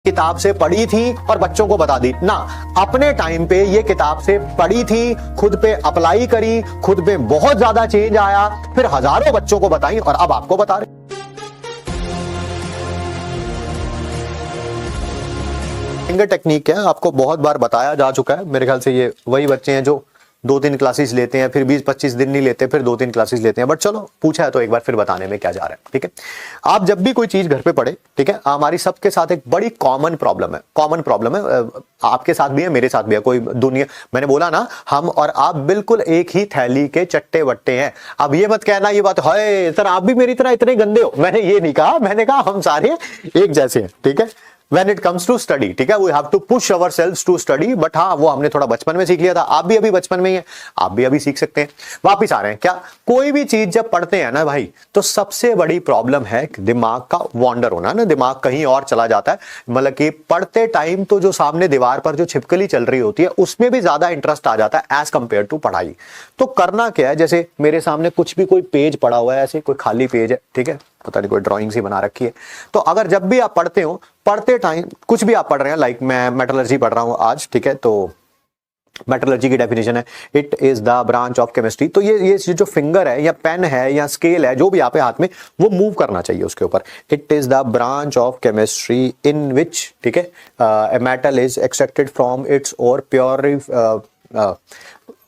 किताब से पढ़ी थी और बच्चों को बता दी ना, अपने टाइम पे ये किताब से पढ़ी थी, खुद पे अप्लाई करी, खुद पे बहुत ज्यादा चेंज आया, फिर हजारों बच्चों को बताई और अब आपको बता रहे। फिंगर टेक्निक है, आपको बहुत बार बताया जा चुका है। मेरे ख्याल से ये वही बच्चे हैं जो 2-3 क्लासेस लेते हैं, फिर 20-25 दिन नहीं लेते, फिर 2-3 क्लासेस लेते हैं। बट चलो पूछा है तो एक बार फिर बताने में क्या जा रहा है। ठीक है, आप जब भी कोई चीज घर पे पढ़े, ठीक है, हमारी सबके साथ एक बड़ी कॉमन प्रॉब्लम है, आपके साथ भी है, मेरे साथ भी है। कोई दुनिया, मैंने बोला ना, हम और आप बिल्कुल एक ही थैली के चट्टे बट्टे हैं। अब ये मत कहना ये बात है सर आप भी मेरी तरह इतने गंदे हो, मैंने ये नहीं कहा, मैंने कहा हम सारे एक जैसे हैं। ठीक है, When it comes to study, ठीक है, we have to push ourselves to study, but हाँ वो हमने थोड़ा बचपन में सीख लिया था, आप भी अभी बचपन में ही हैं, आप भी अभी सीख सकते हैं। वापिस आ रहे हैं, क्या कोई भी चीज जब पढ़ते हैं ना भाई, तो सबसे बड़ी प्रॉब्लम है दिमाग का वॉन्डर होना ना, दिमाग कहीं और चला जाता है। मतलब कि पढ़ते टाइम तो जो सामने दीवार पर जो छिपकली चल रही होती है उसमें भी ज्यादा इंटरेस्ट आ जाता है एज कंपेयर टू पढ़ाई। तो करना क्या है, जैसे मेरे सामने कुछ भी कोई पेज पड़ा हुआ है, ऐसे कोई खाली पेज है, ठीक है, पता नहीं कोई ड्राइंग सी बना रखी है, तो अगर जब भी आप पढ़ते हो, पढ़ते टाइम कुछ भी आप पढ़ रहे हैं, लाइक मैं मेटलर्जी पढ़ रहा हूं आज, ठीक है, तो मेटलर्जी की डेफिनेशन है it is the branch of chemistry. तो ये जो फिंगर है या पेन है या स्केल है जो भी आप हाथ में, वो मूव करना चाहिए उसके ऊपर। It is the branch of chemistry in which, ठीक है, a metal is extracted from its ore pure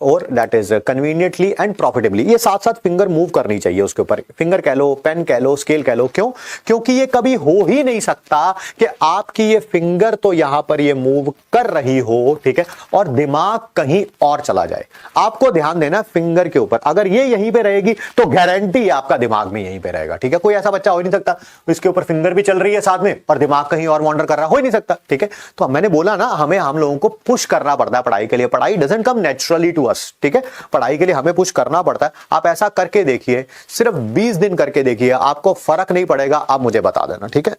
ore that is conveniently and profitably. ये साथ साथ फिंगर मूव करनी चाहिए उसके ऊपर, फिंगर कह लो, पेन कह लो, स्केल कह लो। क्यों? क्योंकि ये कभी हो ही नहीं सकता कि आपकी ये फिंगर तो यहां पर ये मूव कर रही हो, ठीक है, और दिमाग कहीं और चला जाए। आपको ध्यान देना फिंगर के ऊपर, अगर ये यहीं पे रहेगी तो गारंटी आपका दिमाग में यहीं पे रहेगा। ठीक है, कोई ऐसा बच्चा हो ही नहीं सकता इसके ऊपर फिंगर भी चल रही है साथ में और दिमाग कहीं और वॉन्डर कर रहा, हो ही नहीं सकता। ठीक है, तो मैंने बोला ना, हम लोगों को पुश करना पड़ता है पढ़ाई के लिए। पढ़ाई doesn't come naturally to us, ठीक है, पढ़ाई के लिए हमें पुश करना पड़ता है। आप ऐसा करके देखिए, सिर्फ 20 दिन करके देखिए, आपको फर्क नहीं पड़ेगा, आप मुझे बता देना। ठीक है,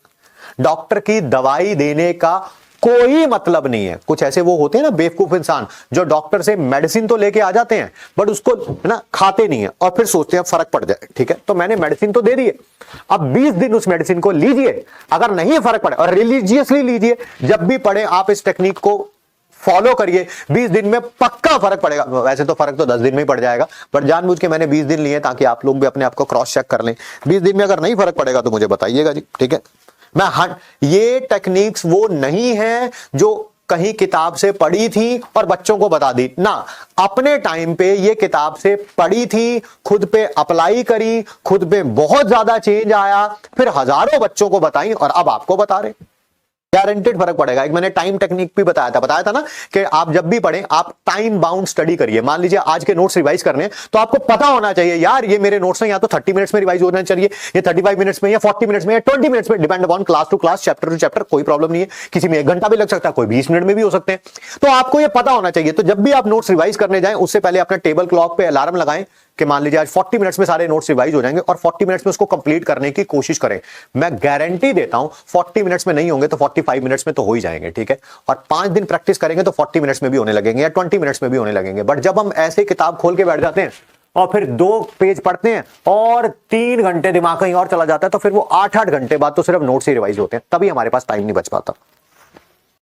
डॉक्टर की दवाई देने का कोई मतलब नहीं है। कुछ ऐसे वो होते हैं ना बेवकूफ इंसान जो डॉक्टर से मेडिसिन तो लेके आ जाते हैं बट उसको ना खाते नहीं है और फिर सोचते हैं फर्क पड़ जाए। ठीक है, तो मैंने मेडिसिन तो दे दी है, अब 20 दिन उस मेडिसिन को लीजिए, अगर नहीं फर्क पड़े और रिलीजियसली लीजिए, जब भी पढ़े आप इस टेक्निक को फॉलो करिए, 20 दिन में पक्का फर्क पड़ेगा। वैसे तो फर्क तो 10 दिन में ही पड़ जाएगा, बट जानबूझ के मैंने 20 दिन लिए ताकि आप लोग भी अपने आप को क्रॉस चेक कर लें। 20 दिन में अगर नहीं फर्क पड़ेगा तो मुझे बताइएगा जी। ठीक है, ये टेक्निक्स वो नहीं है जो कहीं किताब से पढ़ी थी और बच्चों को बता दी ना, अपने टाइम पे ये किताब से पढ़ी थी, खुद पे अप्लाई करी, खुद पे बहुत ज्यादा चेंज आया, फिर हजारों बच्चों को बताई और अब आपको बता रहे। गारंटेड फर्क पड़ेगा। एक मैंने टाइम टेक्निक भी बताया था ना कि आप जब भी पढ़ें आप टाइम बाउंड स्टडी करिए। मान लीजिए आज के नोट्स रिवाइज करने हैं तो आपको पता होना चाहिए यार ये मेरे नोट्स हैं, या तो 30 मिनट्स में रिवाइज होना चाहिए, ये 35 मिनट्स में या 40 मिनट्स में या 20 मिनट्स में, depend upon class to class, chapter to chapter, कोई प्रॉब्लम नहीं है। किसी में 1 घंटा भी लग सकता है, कोई 20 मिनट में भी हो सकते हैं, तो आपको ये पता होना चाहिए। तो जब भी आप नोट्स रिवाइज करने जाएं उससे पहले अपना टेबल क्लॉक पे अलार्म लगाएं कि मान लीजिए आज 40 मिनट्स में सारे नोट्स रिवाइज हो जाएंगे और 40 मिनट्स में उसको कंप्लीट करने की कोशिश करें। मैं गारंटी देता हूं 40 मिनट्स में नहीं होंगे तो 45 मिनट्स में तो हो ही जाएंगे। ठीक है, और 5 दिन प्रैक्टिस करेंगे तो 40 मिनट्स में भी होने लगेंगे या 20 मिनट्स में भी होने लगेंगे। बट जब हम ऐसे किताब खोल के बैठ जाते हैं और फिर 2 पेज पढ़ते हैं और 3 घंटे दिमाग कहीं और चला जाता है, तो फिर वो 8-8 घंटे बाद तो सिर्फ नोट्स ही रिवाइज होते हैं, तभी हमारे पास टाइम नहीं बच पाता।